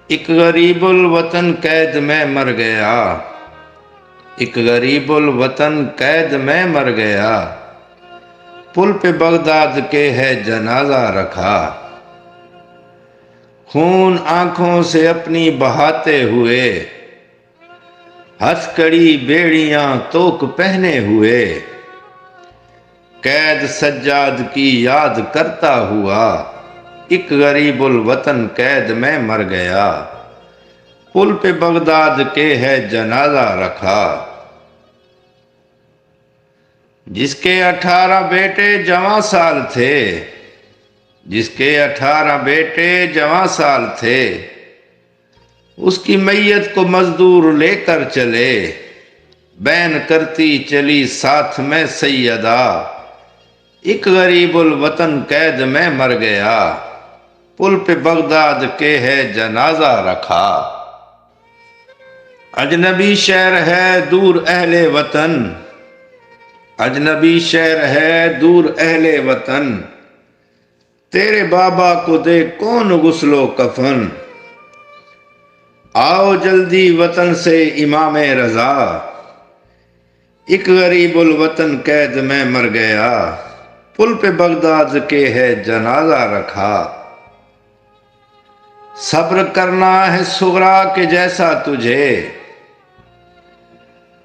ایک غریب الوطن قید میں مر گیا، ایک غریب الوطن قید میں مر گیا، پل پہ بغداد کے ہے جنازہ رکھا، خون آنکھوں سے اپنی بہاتے ہوئے، ہتھکڑی بیڑیاں توک پہنے ہوئے، قید سجاد کی یاد کرتا ہوا، ایک غریب الوطن قید میں مر گیا، پل پہ بغداد کے ہے جنازہ رکھا۔ جس کے 18 بیٹے جوان سال تھے، جس کے 18 بیٹے جوان سال تھے، اس کی میت کو مزدور لے کر چلے، بین کرتی چلی ساتھ میں سیدہ، ایک غریب الوطن قید میں مر گیا، پل پہ بغداد کے ہے جنازہ رکھا۔ اجنبی شہر ہے دور اہل وطن، اجنبی شہر ہے دور اہل وطن، تیرے بابا کو دے کون غسل و کفن، آؤ جلدی وطن سے امام رضا، ایک غریب الوطن قید میں مر گیا، پل پہ بغداد کے ہے جنازہ رکھا۔ صبر کرنا ہے صغرا کے جیسا تجھے،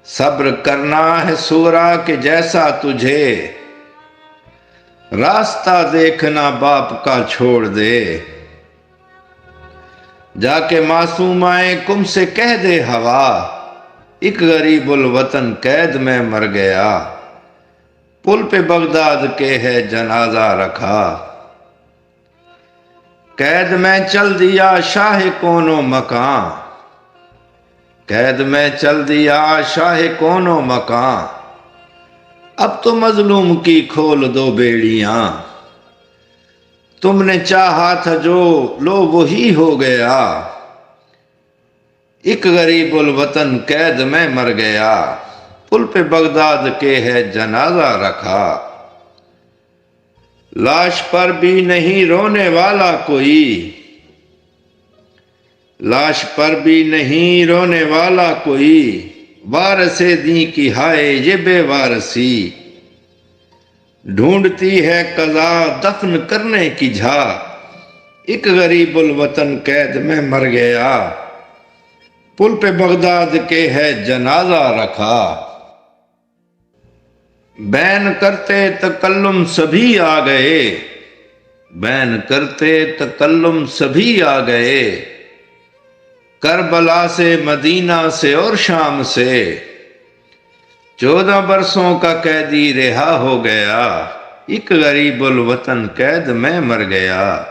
صبر کرنا ہے صغرا کے جیسا تجھے، راستہ دیکھنا باپ کا چھوڑ دے، جا کے معصومائے کم سے کہہ دے ہوا، ایک غریب الوطن قید میں مر گیا، پل پہ بغداد کے ہے جنازہ رکھا۔ قید میں چل دیا شاہ کون و مکان، قید میں چل دیا شاہ کون و مکان، اب تو مظلوم کی کھول دو بیڑیاں، تم نے چاہا تھا جو لو وہی ہو گیا، ایک غریب الوطن قید میں مر گیا، پل پہ بغداد کے ہے جنازہ رکھا۔ لاش پر بھی نہیں رونے والا کوئی، لاش پر بھی نہیں رونے والا کوئی، وارث دین کی ہائے یہ بے وارثی، ڈھونڈتی ہے قضا دفن کرنے کی جھا، ایک غریب الوطن قید میں مر گیا، پل پہ بغداد کے ہے جنازہ رکھا۔ بین کرتے تکلم سبھی آ گئے، بین کرتے تکلم سبھی آ گئے، کربلا سے مدینہ سے اور شام سے، 14 برسوں کا قیدی رہا ہو گیا، ایک غریب الوطن قید میں مر گیا۔